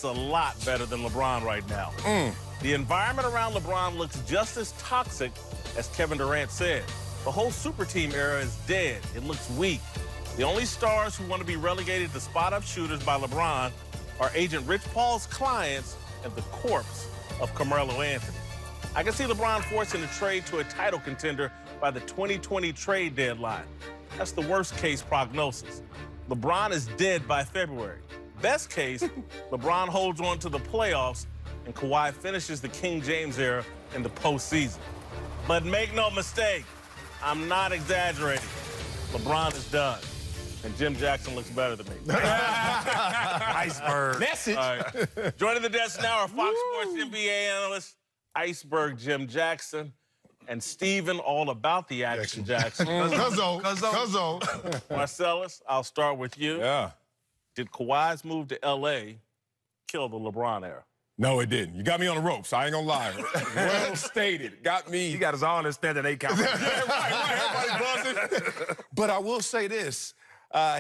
a lot better than LeBron right now. The environment around LeBron looks just as toxic as Kevin Durant said. The whole super team era is dead. It looks weak. The only stars who want to be relegated to spot-up shooters by LeBron are Agent Rich Paul's clients and the corpse of Carmelo Anthony. I can see LeBron forcing a trade to a title contender by the 2020 trade deadline. That's the worst-case prognosis. LeBron is dead by February. Best case, LeBron holds on to the playoffs and Kawhi finishes the King James era in the postseason. But make no mistake, I'm not exaggerating. LeBron is done. And Jim Jackson looks better than me. Iceberg. Message. All right. Joining the desk now are Fox Sports NBA analyst, Iceberg Jim Jackson, and Steven all about the action Jackson. Cuzzo. Marcellus, I'll start with you. Yeah. Did Kawhi's move to L.A. kill the LeBron era? No, it didn't. You got me on the ropes. I ain't gonna lie. Well stated. Got me. He got his own understanding 8 count. Everybody's buzzing. But I will say this.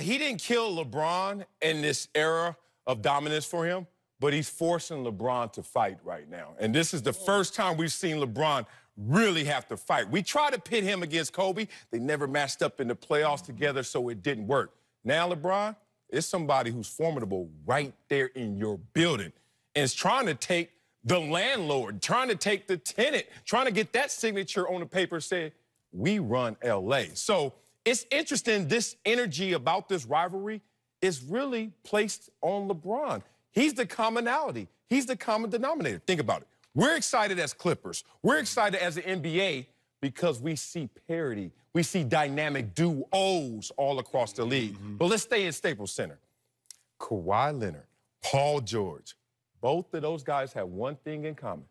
He didn't kill LeBron in this era of dominance for him, but he's forcing LeBron to fight right now. And this is the first time we've seen LeBron really have to fight. We tried to pit him against Kobe. They never matched up in the playoffs together, so it didn't work. Now LeBron is somebody who's formidable right there in your building and is trying to take the landlord, trying to take the tenant, trying to get that signature on the paper saying, we run L.A. So it's interesting, this energy about this rivalry is really placed on LeBron. He's the commonality. He's the common denominator. Think about it. We're excited as Clippers. We're excited as the NBA because we see parity. We see dynamic duos all across the league. But let's stay in Staples Center. Kawhi Leonard, Paul George, both of those guys have one thing in common.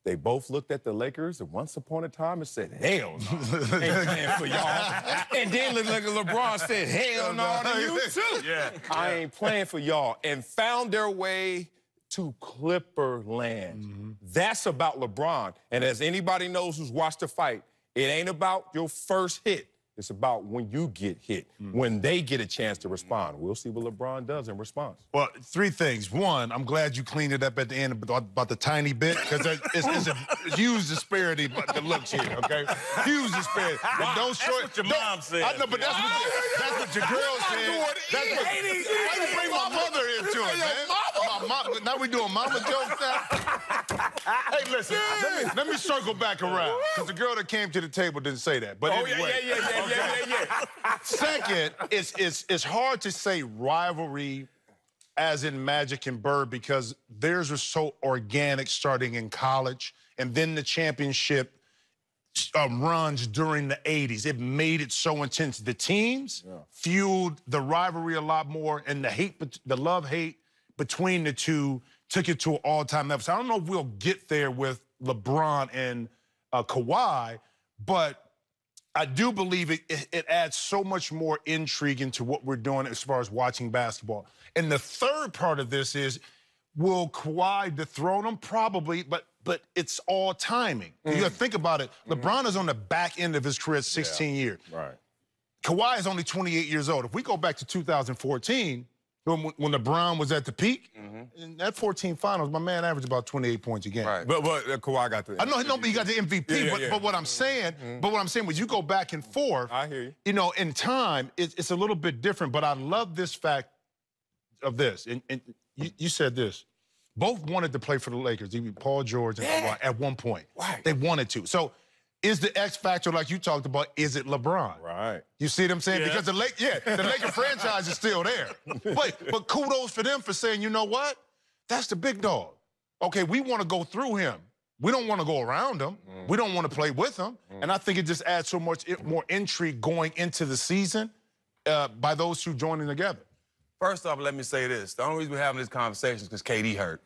They both looked at the Lakers at once upon a time and said, hell no, ain't playing for y'all. And then LeBron said, hell no to you too. I ain't playing for y'all. And found their way to Clipper land. That's about LeBron. And as anybody knows who's watched the fight, it ain't about your first hit. It's about when you get hit, when they get a chance to respond. We'll see what LeBron does in response. Well, 3 things. One, I'm glad you cleaned it up at the end about the tiny bit, because it's a huge disparity that looks here, okay? Huge disparity. Wow, don't that's what your mom said. I know, but that's what your girl said. That's what, why you bring my mother into it, man? Now we doing mama jokes now? Hey, listen, let me circle back around, because the girl that came to the table didn't say that. But anyway. Second, it's hard to say rivalry as in Magic and Bird because theirs are so organic starting in college, and then the championship runs during the 80s. It made it so intense. The teams fueled the rivalry a lot more, and the love-hate between the two took it to an all-time level. So I don't know if we'll get there with LeBron and Kawhi, but I do believe it adds so much more intrigue into what we're doing as far as watching basketball. And the third part of this is, will Kawhi dethrone him? Probably, but it's all timing. You gotta think about it. LeBron is on the back end of his career at 16 years. Right. Kawhi is only 28 years old. If we go back to 2014, when LeBron was at the peak, in that 14 finals, my man averaged about 28 points a game. But Kawhi got the I know he got the MVP, but what I'm saying, when you go back and forth, I hear you. You know, in time, it's a little bit different, but I love this fact of this. And you said this. Both wanted to play for the Lakers, even Paul George and Kawhi, at one point. They wanted to. So is the X factor, like you talked about, is it LeBron? Right. You see what I'm saying? Because the Laker franchise is still there. But kudos for them for saying, you know what? That's the big dog. Okay, we want to go through him. We don't want to go around him. We don't want to play with him. And I think it just adds so much more intrigue going into the season by those two joining together. First off, let me say this. The only reason we're having this conversation is because KD hurt.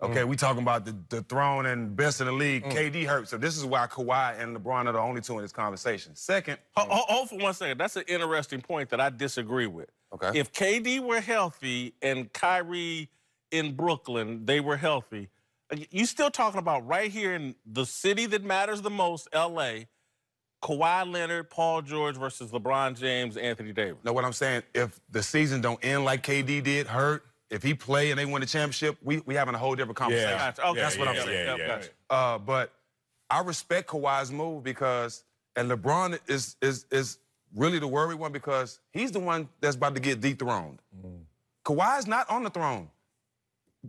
Okay, we talking about the throne and best in the league. KD hurt, so this is why Kawhi and LeBron are the only two in this conversation. Second... Hold for 1 second. That's an interesting point that I disagree with. Okay. If KD were healthy and Kyrie in Brooklyn, they were healthy, you still talking about right here in the city that matters the most, L.A., Kawhi Leonard, Paul George versus LeBron James, Anthony Davis. Know what I'm saying? If the season don't end like KD did, hurt, if he play and they win the championship, we having a whole different conversation. Gotcha. Okay. That's what I'm saying. Gotcha. But I respect Kawhi's move because, and LeBron is really the worried one because he's the one that's about to get dethroned. Kawhi's not on the throne.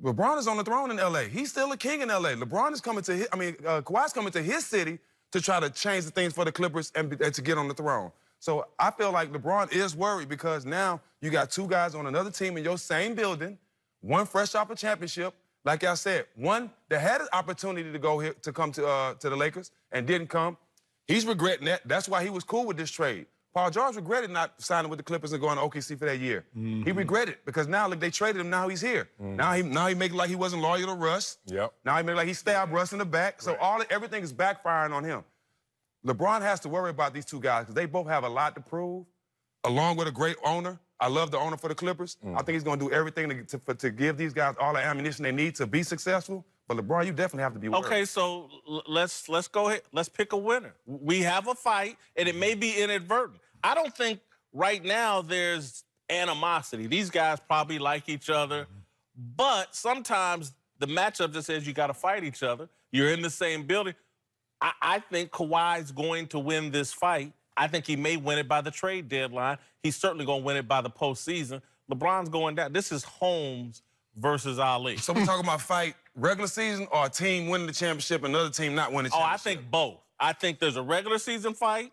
LeBron is on the throne in L.A. He's still a king in L.A. LeBron is coming to his, Kawhi's coming to his city to try to change the things for the Clippers and to get on the throne. So I feel like LeBron is worried because now you got two guys on another team in your same building, one fresh off a championship. Like I said, one that had an opportunity to go here to come to the Lakers and didn't come. He's regretting that. That's why he was cool with this trade. Paul George regretted not signing with the Clippers and going to OKC for that year. He regretted because now look, they traded him. Now he's here. Now he make it like he wasn't loyal to Russ. Now he make it like he stabbed Russ in the back. So everything is backfiring on him. LeBron has to worry about these two guys because they both have a lot to prove, along with a great owner. I love the owner for the Clippers. I think he's going to do everything to give these guys all the ammunition they need to be successful. But LeBron, you definitely have to be worried. Okay, so let's go ahead. Let's pick a winner. We have a fight, and it may be inadvertent. I don't think right now there's animosity. These guys probably like each other, but sometimes the matchup just says you got to fight each other. You're in the same building. I think Kawhi's going to win this fight. I think he may win it by the trade deadline. He's certainly going to win it by the postseason. LeBron's going down. This is Holmes versus Ali. So we're talking about fight regular season or a team winning the championship and another team not winning the championship? I think both. I think there's a regular season fight,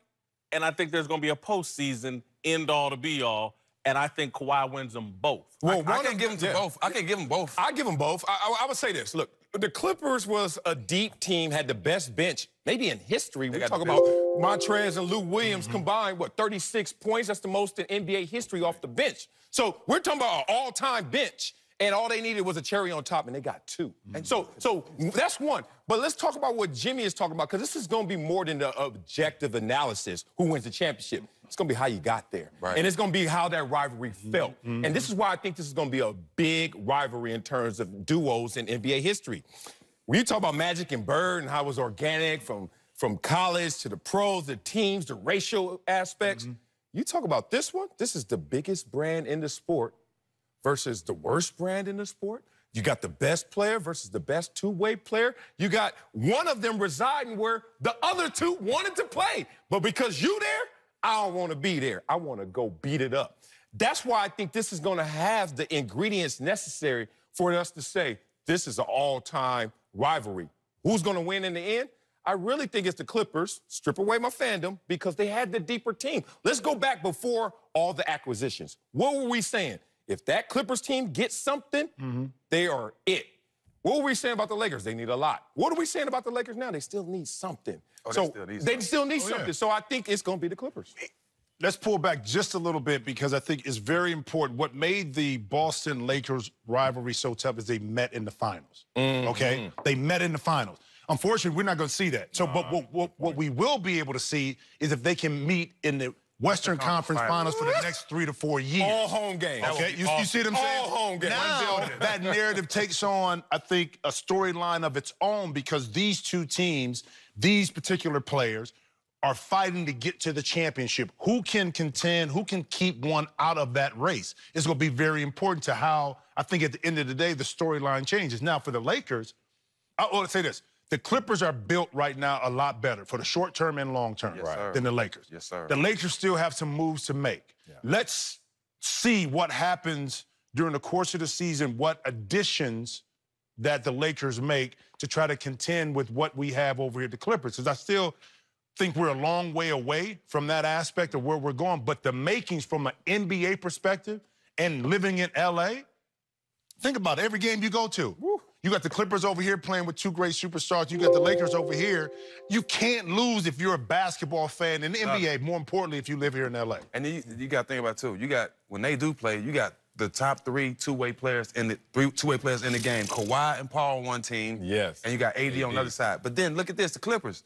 and I think there's going to be a postseason end-all to be-all, and I think Kawhi wins them both. Well, I can't give them both. I can't give them both. I give them both. I would say this. Look, the Clippers was a deep team, had the best bench, maybe in history. We talk about Montrez and Lou Williams combined, 36 points? That's the most in NBA history off the bench. So we're talking about an all-time bench, and all they needed was a cherry on top, and they got two. And so that's one. But let's talk about what Jimmy is talking about, because this is going to be more than the objective analysis, who wins the championship. It's going to be how you got there. And it's going to be how that rivalry felt. And this is why I think this is going to be a big rivalry in terms of duos in NBA history. When you talk about Magic and Bird and how it was organic from college to the pros, the teams, the racial aspects, you talk about this one, this is the biggest brand in the sport versus the worst brand in the sport. You got the best player versus the best two-way player. You got one of them residing where the other two wanted to play. But because you there, I don't want to be there. I want to go beat it up. That's why I think this is going to have the ingredients necessary for us to say this is an all-time rivalry. Who's going to win in the end? I really think it's the Clippers. Strip away my fandom because they had the deeper team. Let's go back before all the acquisitions. What were we saying? If that Clippers team gets something, they are it. What were we saying about the Lakers? They need a lot. What are we saying about the Lakers now? They still need something. They still need something. So I think it's going to be the Clippers. Let's pull back just a little bit because I think it's very important. What made the Boston Lakers rivalry so tough is they met in the finals, okay? They met in the finals. Unfortunately, we're not going to see that. So, but what we will be able to see is if they can meet in the Western Conference Finals for the next 3 to 4 years. All home games. Okay, you see what I'm saying? All home games. Now, that narrative takes on, I think, a storyline of its own because these two teams, these particular players, are fighting to get to the championship. Who can contend? Who can keep one out of that race? It's going to be very important to how, I think, at the end of the day, the storyline changes. Now, for the Lakers, I want to say this. The Clippers are built right now a lot better for the short term and long term than the Lakers. Yes, sir. The Lakers still have some moves to make. Let's see what happens during the course of the season, what additions that the Lakers make to try to contend with what we have over here at the Clippers. Because I still think we're a long way away from that aspect of where we're going. But the makings from an NBA perspective and living in L.A., think about it, every game you go to. You got the Clippers over here playing with two great superstars. You got the Lakers over here. You can't lose if you're a basketball fan in the NBA, more importantly, if you live here in L.A. And then you got to think about, too, you got, when they do play, you got the top three two-way players in the game. Kawhi and Paul on one team. Yes. And you got AD on the other side. But then look at this, the Clippers.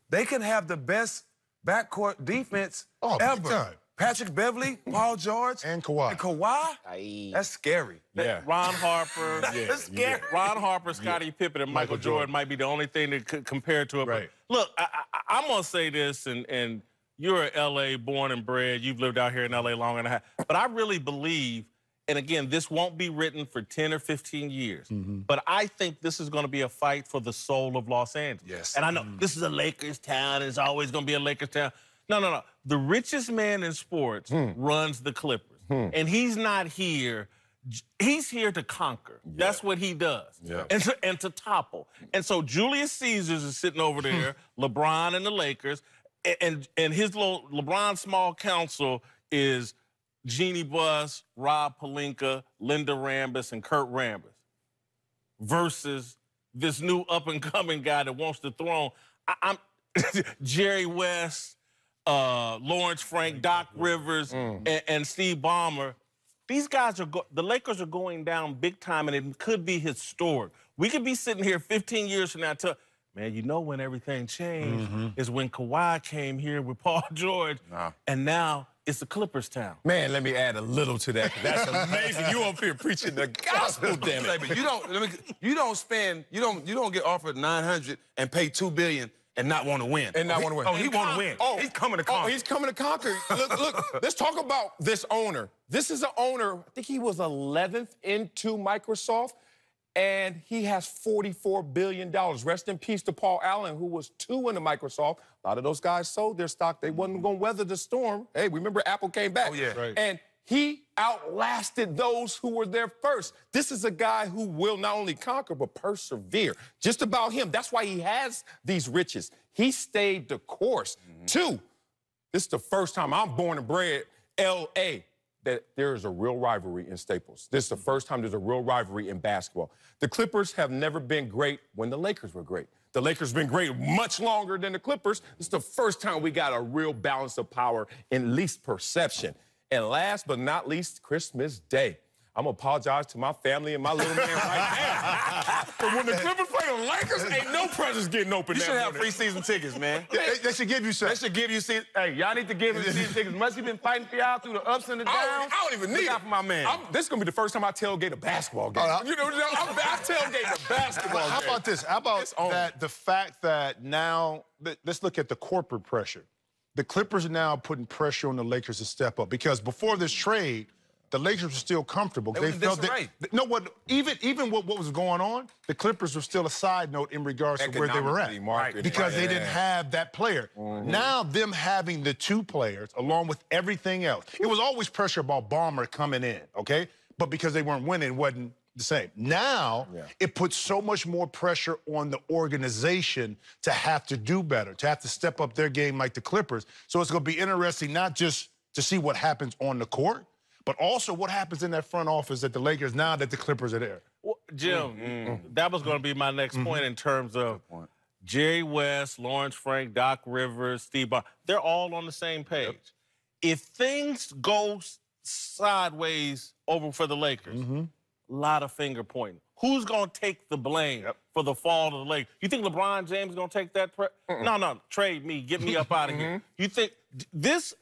They can have the best backcourt defense ever. Patrick Beverly, Paul George, and Kawhi. That's scary. Ron Harper, that's scary. Ron Harper, Scottie Pippen, and Michael Jordan might be the only thing that could compare to it. Right. But look, I'm going to say this, and you're in L.A., born and bred. You've lived out here in L.A. long and a half. But I really believe and again, this won't be written for 10 or 15 years, but I think this is going to be a fight for the soul of Los Angeles. Yes. And I know this is a Lakers town, and it's always going to be a Lakers town. No. The richest man in sports runs the Clippers, and he's not here. He's here to conquer. Yeah. That's what he does. Yeah. And to topple. And so Julius Caesars is sitting over there, LeBron and the Lakers, and his little LeBron small council is Jeannie Buss, Rob Pelinka, Linda Rambis, and Kurt Rambis versus this new up-and-coming guy that wants the throne. I'm Jerry West, Lawrence Frank, Doc Rivers, and Steve Ballmer. These guys the Lakers are going down big time, and it could be historic. We could be sitting here 15 years from now and tell, man, you know when everything changed is when Kawhi came here with Paul George, and now it's the Clippers town. Man, let me add a little to that. That's amazing. You up here preaching the gospel, damn it. But you don't get offered $900 and pay $2 billion and not want to win. And not want to win. Oh, he want to win. Oh, he's coming to conquer. Oh, he's coming to conquer. Look, let's talk about this owner. This is an owner, I think he was 11th into Microsoft, and he has $44 billion. Rest in peace to Paul Allen, who was 2 into Microsoft. A lot of those guys sold their stock. They wasn't going to weather the storm. Hey, remember Apple came back. Oh, yeah. Right. And he outlasted those who were there first. This is a guy who will not only conquer, but persevere. Just about him. That's why he has these riches. He stayed the course. 2, this is the first time I'm born and bred L.A., that there is a real rivalry in Staples. This is the first time there's a real rivalry in basketball. The Clippers have never been great when the Lakers were great. The Lakers have been great much longer than the Clippers. This is the first time we got a real balance of power, in least perception. And last but not least, Christmas Day. I'm going to apologize to my family and my little man right now. But when the Clippers play the Lakers, ain't no presents getting open. You should have free season tickets, man. They should give you some. They should give you season. Hey, y'all need to give him season tickets. Must he been fighting for y'all through the ups and the downs? I don't even need it. Look out for my man. This is going to be the first time I tailgate a basketball game. I tailgate a basketball game. How about this? How about that? The fact that now, let's look at the corporate pressure. The Clippers are now putting pressure on the Lakers to step up, because before this trade, the Lakers were still comfortable. They felt that, even what was going on, the Clippers were still a side note in regards to where they were at. Because they didn't have that player. Now, them having the 2 players, along with everything else, it was always pressure about Ballmer coming in, okay? But because they weren't winning, it wasn't the same. Now, it puts so much more pressure on the organization to have to do better, to have to step up their game like the Clippers. So it's going to be interesting not just to see what happens on the court, but also what happens in that front office at the Lakers now that the Clippers are there. Well, Jim, that was going to be my next point in terms of Jerry West, Lawrence Frank, Doc Rivers, Steve Ballmer. They're all on the same page. If things go sideways over for the Lakers, a lot of finger pointing. Who's going to take the blame for the fall of the Lakers? You think LeBron James is going to take that? No, trade me. Get me up out of here. You think this,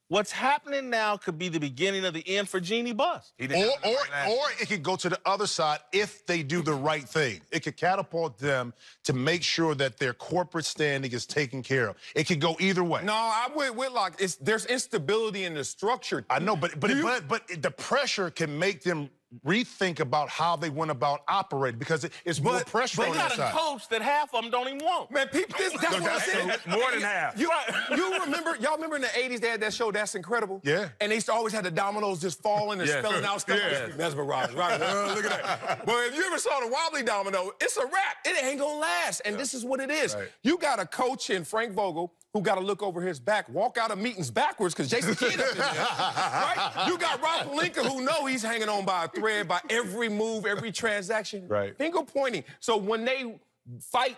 what's happening now could be the beginning of the end for Jeannie Buss. Or it could go to the other side if they do the right thing. It could catapult them to make sure that their corporate standing is taken care of. It could go either way. No, I'm with Whitlock. There's instability in the structure. I know, but the pressure can make them rethink about how they went about operating, because it's more pressure on that side. They got a coach that half of them don't even want. Man, people, that's what I said. More than half. Y'all remember in the 80s they had that show, That's Incredible? Yeah. And they used to always have the dominoes just falling and spelling out stuff. Mesmerized, right? Look at that. But if you ever saw the wobbly domino, it's a wrap. It ain't gonna last. And this is what it is. You got a coach in Frank Vogel who got to look over his back, walk out of meetings backwards because Jason Kidd up in there, right? You got Rob Pelinka who know he's hanging on by a thread by every move, every transaction. Right. Finger pointing. So when they fight